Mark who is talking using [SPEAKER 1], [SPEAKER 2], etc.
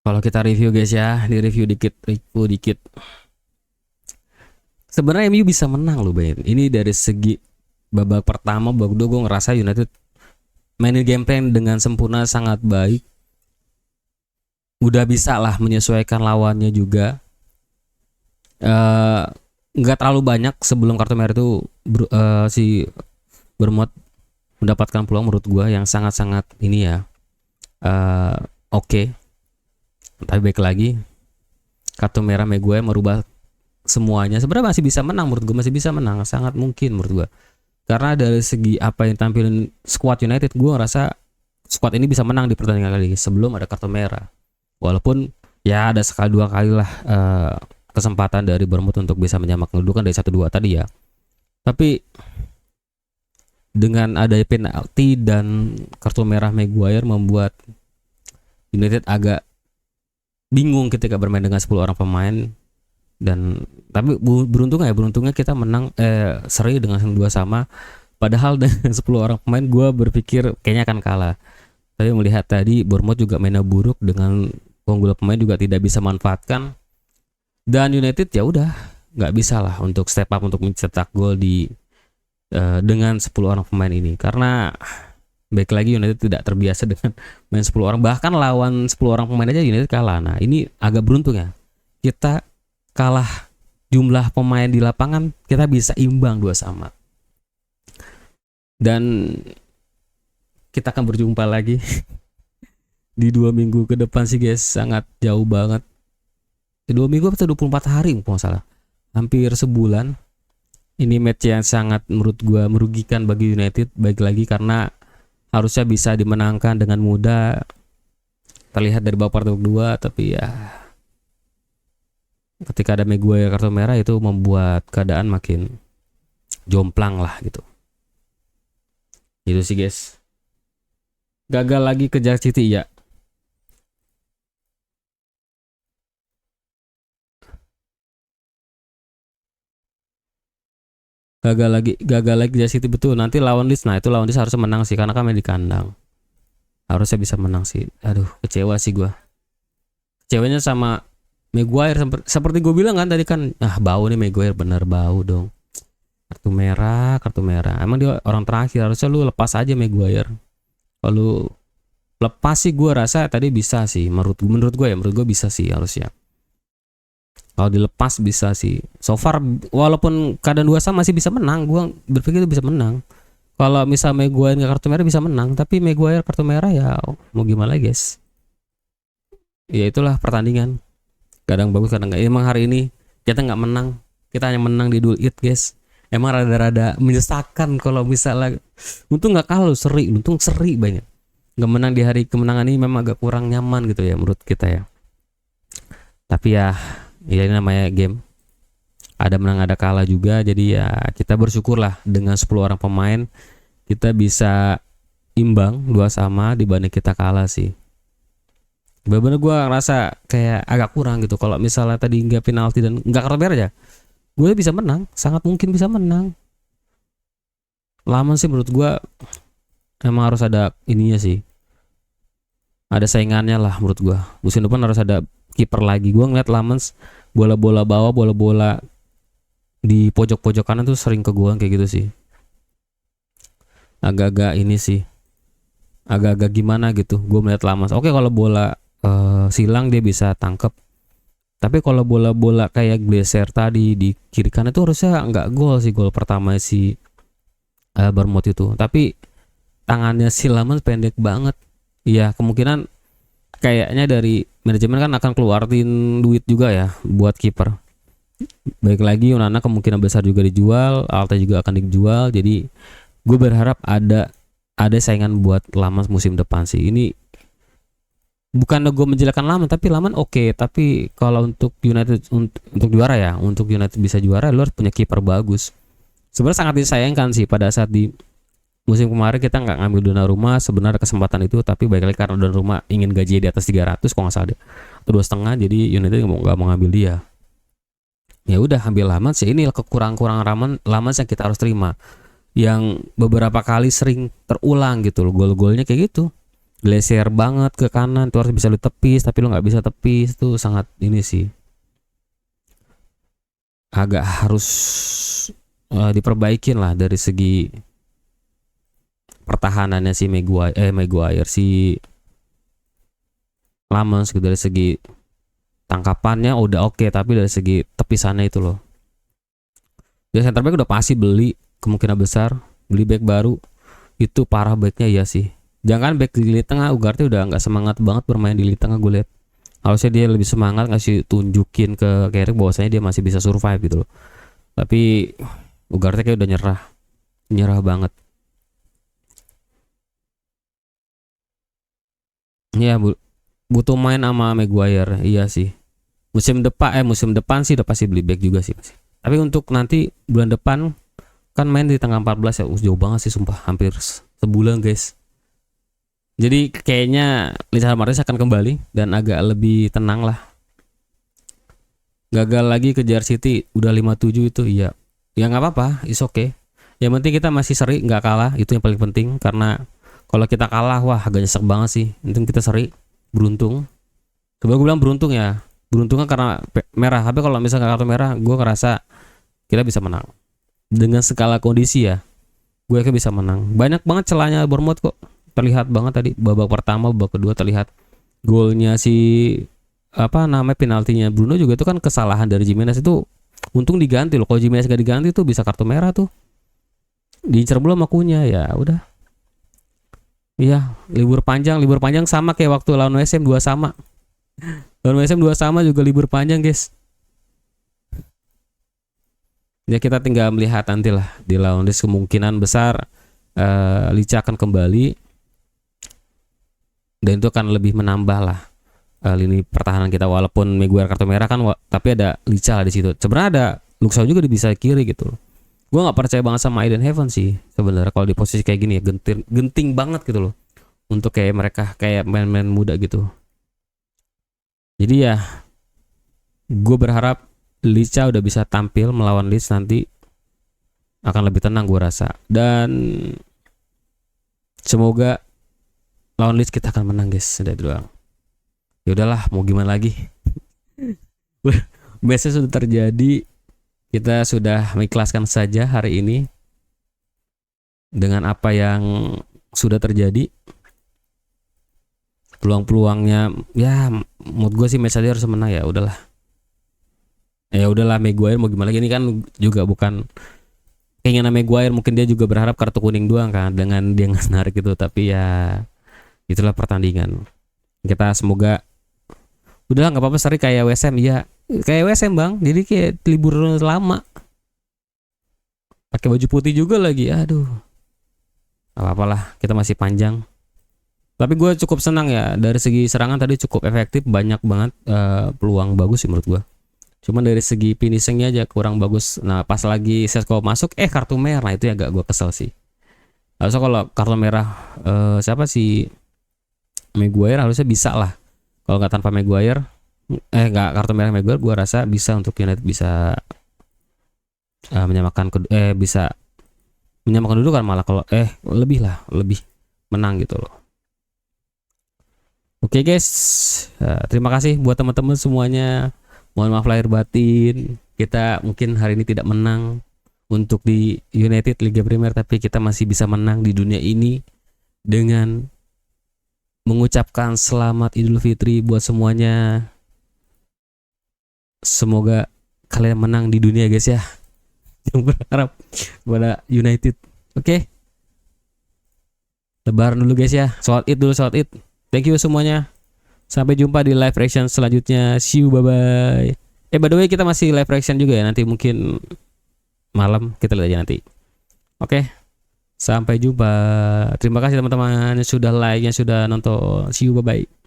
[SPEAKER 1] Kalau kita review guys ya, di review dikit. Sebenarnya MU bisa menang loh, Bay. Ini dari segi babak pertama, babak kedua gue ngerasa United mainin game plan dengan sempurna, sangat baik. Udah bisa lah menyesuaikan lawannya juga. Nggak terlalu banyak sebelum kartu merah itu si Bournemouth mendapatkan peluang menurut gue yang sangat-sangat ini ya, oke. Tapi baik lagi, kartu merah Maguire merubah semuanya. Sebenarnya masih bisa menang, menurut gue masih bisa menang, sangat mungkin menurut gue. Karena dari segi apa yang tampilin squad United, gue ngerasa squad ini bisa menang di pertandingan kali ini sebelum ada kartu merah. Walaupun ya ada sekali dua kali lah kesempatan dari Bournemouth untuk bisa menyamak kedudukan dari 1-2 tadi ya. Tapi dengan adanya penalti dan kartu merah Maguire membuat United agak bingung ketika bermain dengan 10 orang pemain. Dan tapi beruntungnya kita menang seri dengan 2-2. Padahal dengan 10 orang pemain gue berpikir kayaknya akan kalah. Tapi melihat tadi Bournemouth juga mainnya buruk, dengan keunggulan pemain juga tidak bisa manfaatkan. Dan United ya udah nggak bisa lah untuk step up untuk mencetak gol di dengan 10 orang pemain ini. Karena baik lagi United tidak terbiasa dengan main 10 orang. Bahkan lawan 10 orang pemain aja United kalah. Nah ini agak beruntung ya. Kita kalah jumlah pemain di lapangan, kita bisa imbang 2-2. Dan kita akan berjumpa lagi di 2 minggu ke depan sih guys. Sangat jauh banget. 2 minggu atau 24 hari kalau nggak salah. Hampir sebulan. Ini match yang sangat menurut gue merugikan bagi United. Baik lagi karena harusnya bisa dimenangkan dengan mudah. Terlihat dari babak kedua, tapi ya ketika ada Maguire kartu merah itu membuat keadaan makin jomplang lah gitu. Itu sih guys. Gagal lagi kejar City ya. Gagal lagi kejar City, betul. Nanti lawan Leeds, nah itu lawan Leeds harusnya menang sih karena kan main di kandang. Harusnya bisa menang sih. Aduh, kecewa sih gue. Kecewanya sama Maguire, seperti gue bilang kan tadi kan, bau nih Maguire, bener bau dong. Kartu merah. Emang dia orang terakhir, harusnya lu lepas aja Maguire. Kalau lepas sih gue rasa tadi bisa sih, menurut gue bisa sih harusnya. Kalau dilepas bisa sih. So far walaupun keadaan 2-2 masih bisa menang, gue berpikir itu bisa menang. Kalau misal Maguire nggak kartu merah bisa menang, tapi Maguire kartu merah ya mau gimana guys. Ya itulah pertandingan. Kadang bagus, kadang nggak. Emang hari ini kita nggak menang, kita hanya menang di duel it guys. Emang rada-rada menyesakan kalau misalnya untung nggak kalah, untung seri banyak. Nggak menang di hari kemenangan ini memang agak kurang nyaman gitu ya menurut kita ya. Tapi ya ini namanya game. Ada menang ada kalah juga, jadi ya kita bersyukur lah dengan 10 orang pemain kita bisa imbang 2-2 dibanding kita kalah sih. Bener-bener gue ngerasa kayak agak kurang gitu. Kalau misalnya tadi nggak penalti dan nggak kartu merah ya, gue bisa menang, sangat mungkin bisa menang. Lama sih menurut gue emang harus ada ininya sih, ada saingannya lah menurut gue. Musim depan harus ada kiper lagi. Gue ngeliat Lamens bola-bola bawah, bola-bola di pojok-pojok kanan tuh sering ke gua kayak gitu sih. Agak-agak ini sih, agak-agak gimana gitu. Gue melihat Lamens, oke kalau bola silang dia bisa tangkep. Tapi kalau bola-bola kayak Glazer tadi di kiri kanan itu harusnya nggak gol sih, gol pertama si Bournemouth itu. Tapi tangannya si Lamens pendek banget. Iya, kemungkinan kayaknya dari manajemen kan akan keluarin duit juga ya buat kiper. Baik lagi Onana kemungkinan besar juga dijual, Alta juga akan dijual. Jadi gue berharap ada saingan buat Laman musim depan sih. Ini bukan gue menjelekkan Laman, tapi Laman oke. Tapi kalau untuk United untuk juara ya, untuk United bisa juara, lo harus punya kiper bagus. Sebenarnya sangat disayangkan sih pada saat di musim kemarin kita nggak ngambil Donnarumma. Sebenarnya kesempatan itu, tapi baik lagi karena Donnarumma ingin gaji di atas 300 kalau nggak salah deh, atau 2,5, jadi United nggak mau ngambil dia. Ya udah ambil Laman sih. Ini kekurangan Laman yang kita harus terima, yang beberapa kali sering terulang gitu loh, gol-golnya kayak gitu. Geser banget ke kanan tuh, harus bisa lu tepis tapi lu nggak bisa tepis tuh, sangat ini sih, agak harus diperbaikin lah dari segi pertahanannya si Maguire si Lamens gitu. Dari segi tangkapannya udah oke, tapi dari segi tepisannya itu loh. Dia center back udah pasti beli, kemungkinan besar beli back baru. Itu parah backnya ya sih. Jangan back di lini tengah, Ugarte udah nggak semangat banget bermain di lini tengah gue lihat. Harusnya dia lebih semangat ngasih tunjukin ke Carrick bahwasanya dia masih bisa survive gitu loh. Tapi Ugarte kayak udah nyerah banget. Iya, butuh main sama Maguire, iya sih. Musim depan sih udah pasti beli back juga sih pasti. Tapi untuk nanti bulan depan kan main di tanggal 14 ya, jauh banget sih sumpah, hampir sebulan guys. Jadi kayaknya Lisandro Martinez akan kembali dan agak lebih tenang lah. Gagal lagi kejar City udah 5-7 itu, iya. Ya nggak apa-apa, is okay. Yang penting kita masih seri, nggak kalah, itu yang paling penting. Karena kalau kita kalah, wah agak nyesek banget sih. Untung kita seri, beruntung. Coba gue bilang beruntung ya. Beruntungnya karena merah. Tapi kalau misalnya kartu merah, gue ngerasa kita bisa menang. Dengan skala kondisi ya, gue yakin bisa menang. Banyak banget celahnya Bournemouth kok. Terlihat banget tadi babak pertama, babak kedua terlihat. Golnya si penaltinya Bruno juga itu kan kesalahan dari Jimenez, itu untung diganti loh. Kalau Jimenez gak diganti tuh bisa kartu merah tuh. Diincar belum akunya ya udah. Iya, libur panjang sama kayak waktu lawan WSM 2 sama. Lawan WSM 2 sama juga libur panjang, guys. Ya kita tinggal melihat nanti lah di lawan Leeds, kemungkinan besar Licha akan kembali. Dan itu akan lebih menambah lah lini pertahanan kita, walaupun Maguire kartu merah kan, tapi ada Licha lah di situ. Sebenarnya ada Luxau juga di bisa kiri gitu. Gue nggak percaya banget sama Aiden Heaven sih sebenarnya kalau di posisi kayak gini ya, genting banget gitu loh untuk kayak mereka, kayak main-main muda gitu. Jadi ya gue berharap Licha udah bisa tampil melawan Leeds nanti, akan lebih tenang gue rasa. Dan semoga lawan Leeds kita akan menang guys, udah doang. Ya udahlah, mau gimana lagi. Biasanya sudah terjadi, kita sudah mengikhlaskan saja hari ini dengan apa yang sudah terjadi. Peluang-peluangnya ya menurut gue sih match tadi harus menang, ya udahlah. Ya udahlah, Maguire mau gimana lagi, ini kan juga bukan keinginan Maguire, mungkin dia juga berharap kartu kuning doang kan dengan dia narik itu, tapi ya itulah pertandingan. Kita semoga udahlah, nggak apa-apa seri kayak WSM ya, kayak WSM bang, jadi kayak libur lama pakai baju putih juga lagi, aduh apa-apalah, kita masih panjang. Tapi gue cukup senang ya, dari segi serangan tadi cukup efektif, banyak banget peluang bagus sih menurut gue. Cuman dari segi finishingnya aja kurang bagus. Nah pas lagi Sesko masuk kartu merah, itu yang agak gue kesel sih. Harusnya kalau kartu merah siapa sih, Maguire harusnya bisa lah. Kalau nggak tanpa Maguire, nggak kartu merah Maguire, gue rasa bisa untuk United bisa menyamakan bisa menyamakan kedudukan, malah kalau lebih menang gitu loh. Oke guys, terima kasih buat teman-teman semuanya. Mohon maaf lahir batin, kita mungkin hari ini tidak menang untuk di United Liga Premier, tapi kita masih bisa menang di dunia ini dengan mengucapkan selamat Idul Fitri buat semuanya. Semoga kalian menang di dunia guys ya. Yang berharap pada United. Oke. Lebaran dulu guys ya. Sholat Id dulu, sholat Id. Thank you semuanya. Sampai jumpa di live reaction selanjutnya. See you, bye bye. By the way kita masih live reaction juga ya, nanti mungkin malam, kita lihat aja nanti. Oke. Sampai jumpa. Terima kasih teman-teman yang sudah like, yang sudah nonton. See you, bye bye.